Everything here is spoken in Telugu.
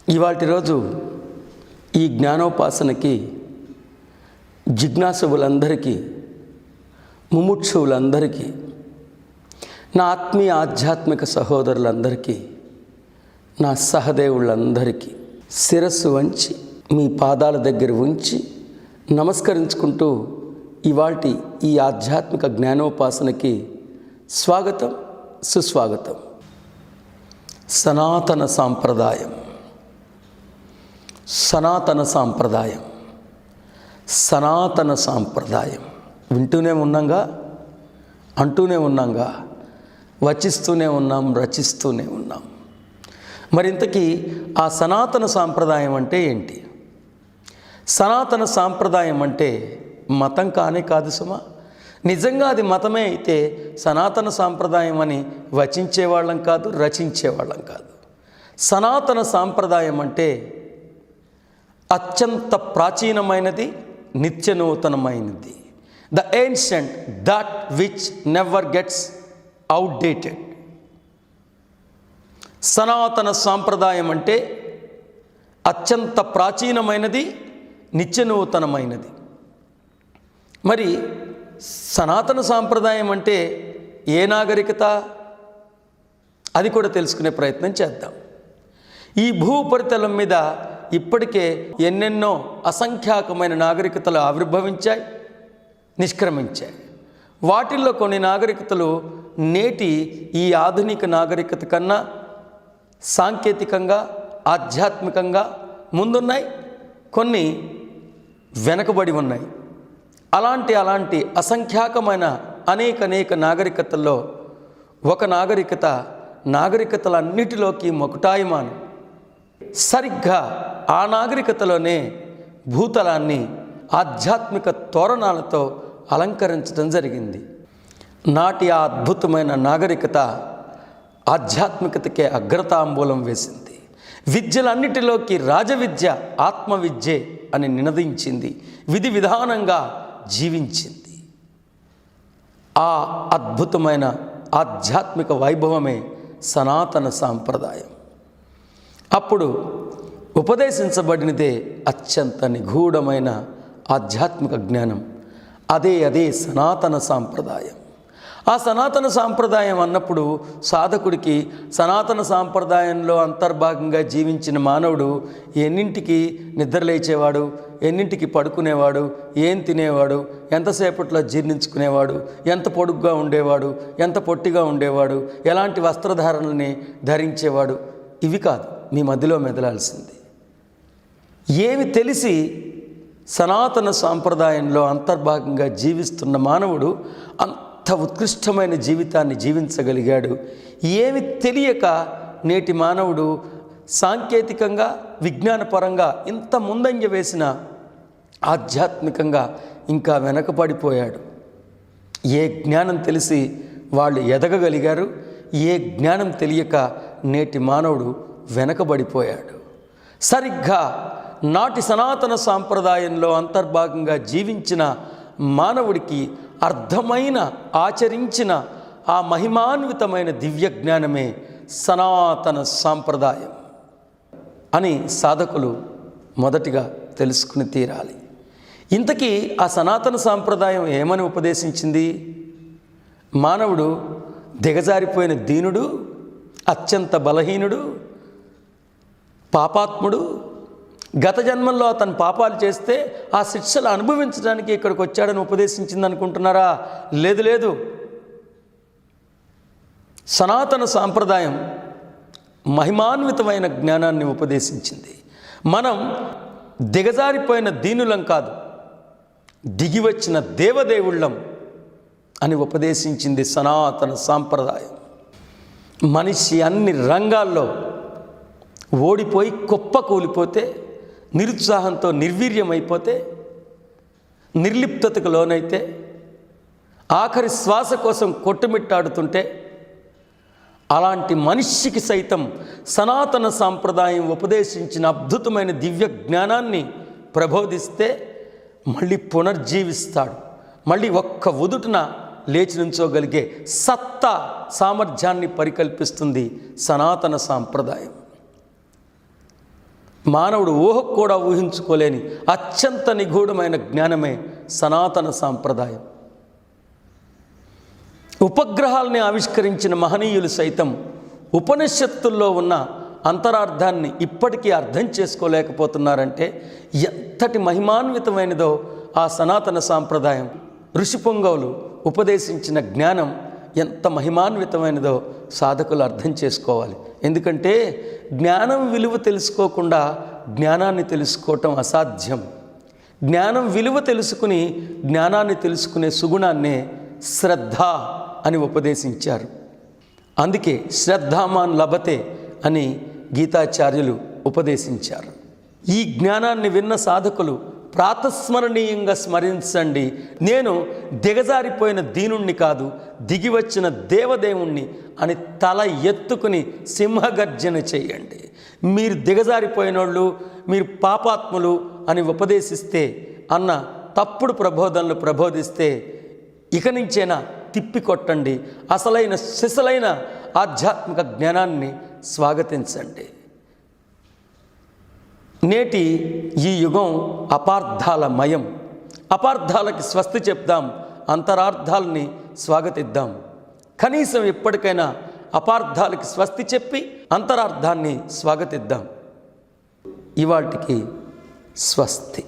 ఇవాల్టి రోజు ఈ జ్ఞానోపాసనకి జిజ్ఞాసువులందరికీ, ముముక్షువులందరికీ, నా ఆత్మీయ ఆధ్యాత్మిక సహోదరులందరికీ, నా సహదేవులందరికీ శిరస్సు వంచి మీ పాదాల దగ్గర ఉంచి నమస్కరించుకుంటూ ఇవాల్టి ఈ ఆధ్యాత్మిక జ్ఞానోపాసనకి స్వాగతం, సుస్వాగతం. సనాతన సాంప్రదాయం, సనాతన సాంప్రదాయం, సనాతన సాంప్రదాయం వింటూనే ఉన్నాంగా, అంటూనే ఉన్నాంగా, వచిస్తూనే ఉన్నాం, రచిస్తూనే ఉన్నాం. మరింతకీ ఆ సనాతన సాంప్రదాయం అంటే ఏంటి? సనాతన సాంప్రదాయం అంటే మతం కానే కాదు సుమా. నిజంగా అది మతమే అయితే సనాతన సాంప్రదాయం అని వచించేవాళ్ళం కాదు, రచించేవాళ్ళం కాదు. సనాతన సాంప్రదాయం అంటే అత్యంత ప్రాచీనమైనది, నిత్య నూతనమైనది. The ancient, that which never gets outdated. సనాతన సాంప్రదాయం అంటే అత్యంత ప్రాచీనమైనది, నిత్య నూతనమైనది. మరి సనాతన సాంప్రదాయం అంటే ఏ నాగరికత? అది కూడా తెలుసుకునే ప్రయత్నం చేద్దాం. ఈ భూపరితలం మీద ఇప్పటికే ఎన్నెన్నో అసంఖ్యాకమైన నాగరికతలు ఆవిర్భవించాయి, నిష్క్రమించాయి. వాటిల్లో కొన్ని నాగరికతలు నేటి ఈ ఆధునిక నాగరికత కన్నా సాంకేతికంగా, ఆధ్యాత్మికంగా ముందున్నాయి, కొన్ని వెనకబడి ఉన్నాయి. అలాంటి అసంఖ్యాకమైన అనేక నాగరికతల్లో ఒక నాగరికతలన్నిటిలోకి మొకటాయమానం. సరిగ్గా ఆ నాగరికతలోనే భూతలాన్ని ఆధ్యాత్మిక తోరణాలతో అలంకరించడం జరిగింది. నాటి ఆ అద్భుతమైన నాగరికత ఆధ్యాత్మికతకే అగ్రతాంబూలం వేసింది. విద్యలన్నిటిలోకి రాజవిద్య ఆత్మవిద్యే అని నినదించింది, విధి విధానంగా జీవించింది. ఆ అద్భుతమైన ఆధ్యాత్మిక వైభవమే సనాతన సాంప్రదాయం. అప్పుడు ఉపదేశించబడినదే అత్యంత నిగూఢమైన ఆధ్యాత్మిక జ్ఞానం. అదే సనాతన సాంప్రదాయం. ఆ సనాతన సాంప్రదాయం అన్నప్పుడు సాధకుడికి సనాతన సాంప్రదాయంలో అంతర్భాగంగా జీవించిన మానవుడు ఎన్నింటికి నిద్రలేచేవాడు, ఎన్నింటికి పడుకునేవాడు, ఏం తినేవాడు, ఎంతసేపట్లో జీర్ణించుకునేవాడు, ఎంత పొడుగ్గా ఉండేవాడు, ఎంత పొట్టిగా ఉండేవాడు, ఎలాంటి వస్త్రధారణల్ని ధరించేవాడు, ఇవి కాదు మీ మధ్యలో మెదలాల్సింది. ఏమి తెలిసి సనాతన సాంప్రదాయంలో అంతర్భాగంగా జీవిస్తున్న మానవుడు అంత ఉత్కృష్టమైన జీవితాన్ని జీవించగలిగాడు? ఏమి తెలియక నేటి మానవుడు సాంకేతికంగా, విజ్ఞానపరంగా ఇంత ముందంజ వేసిన ఆధ్యాత్మికంగా ఇంకా వెనకబడిపోయాడు? ఏ జ్ఞానం తెలిసి వాళ్ళు ఎదగగలిగారు? ఏ జ్ఞానం తెలియక నేటి మానవుడు వెనకబడిపోయాడు? సరిగ్గా నాటి సనాతన సాంప్రదాయంలో అంతర్భాగంగా జీవించిన మానవుడికి అర్థమైన, ఆచరించిన ఆ మహిమాన్వితమైన దివ్య జ్ఞానమే సనాతన సాంప్రదాయం అని సాధకులు మొదటిగా తెలుసుకుని తీరాలి. ఇంతకీ ఆ సనాతన సాంప్రదాయం ఏమని ఉపదేశించింది? మానవుడు దిగజారిపోయిన దీనుడు, అత్యంత బలహీనుడు, పాపాత్ముడు, గత జన్మల్లో అతను పాపాలు చేస్తే ఆ శిక్షలు అనుభవించడానికి ఇక్కడికి వచ్చాడని ఉపదేశించింది అనుకుంటున్నారా? లేదు. సనాతన సాంప్రదాయం మహిమాన్వితమైన జ్ఞానాన్ని ఉపదేశించింది. మనం దిగజారిపోయిన దీనులం కాదు, దిగివచ్చిన దేవదేవుళ్ళం అని ఉపదేశించింది సనాతన సాంప్రదాయం. మనిషి అన్ని రంగాల్లో ఓడిపోయి కుప్పకూలిపోతే, నిరుత్సాహంతో నిర్వీర్యమైపోతే, నిర్లిప్తతకు లోనైతే, ఆఖరి శ్వాస కోసం కొట్టుమిట్టాడుతుంటే, అలాంటి మనిషికి సైతం సనాతన సాంప్రదాయం ఉపదేశించిన అద్భుతమైన దివ్య జ్ఞానాన్ని ప్రబోధిస్తే మళ్ళీ పునర్జీవిస్తాడు. మళ్ళీ ఒక్క ఉదుటున లేచి నుంచోగలిగే సత్తా, సామర్థ్యాన్ని పరికల్పిస్తుంది సనాతన సాంప్రదాయం. మానవుడు ఊహకు కూడా ఊహించుకోలేని అత్యంత నిగూఢమైన జ్ఞానమే సనాతన సాంప్రదాయం. ఉపగ్రహాల్ని ఆవిష్కరించిన మహనీయులు సైతం ఉపనిషత్తుల్లో ఉన్న అంతరార్థాన్ని ఇప్పటికీ అర్థం చేసుకోలేకపోతున్నారంటే ఎంతటి మహిమాన్వితమైనదో ఆ సనాతన సాంప్రదాయం. ఋషిపుంగవులు ఉపదేశించిన జ్ఞానం ఎంత మహిమాన్వితమైనదో సాధకులు అర్థం చేసుకోవాలి. ఎందుకంటే జ్ఞానం విలువ తెలుసుకోకుండా జ్ఞానాన్ని తెలుసుకోవటం అసాధ్యం. జ్ఞానం విలువ తెలుసుకుని జ్ఞానాన్ని తెలుసుకునే సుగుణాన్నే శ్రద్ధ అని ఉపదేశించారు. అందుకే శ్రద్ధామాన్ లభతే అని గీతాచార్యులు ఉపదేశించారు. ఈ జ్ఞానాన్ని విన్న సాధకులు ప్రాతస్మరణీయంగా స్మరించండి, నేను దిగజారిపోయిన దీనుణ్ణి కాదు, దిగివచ్చిన దేవదేవుణ్ణి అని తల ఎత్తుకుని సింహగర్జన చేయండి. మీరు దిగజారిపోయినోళ్ళు, మీరు పాపాత్ములు అని ఉపదేశిస్తే, అన్న తప్పుడు ప్రబోధనలు ప్రబోధిస్తే ఇక నుంచైనా తిప్పికొట్టండి. అసలైన సిసలైన ఆధ్యాత్మిక జ్ఞానాన్ని స్వాగతించండి. నేటి ఈ యుగం అపార్థాల మయం. అపార్థాలకి స్వస్తి చెప్దాం, అంతరార్థాలని స్వాగతిద్దాం. కనీసం ఎప్పటికైనా అపార్థాలకి స్వస్తి చెప్పి అంతరార్థాన్ని స్వాగతిద్దాం. ఇవాటికి స్వస్తి.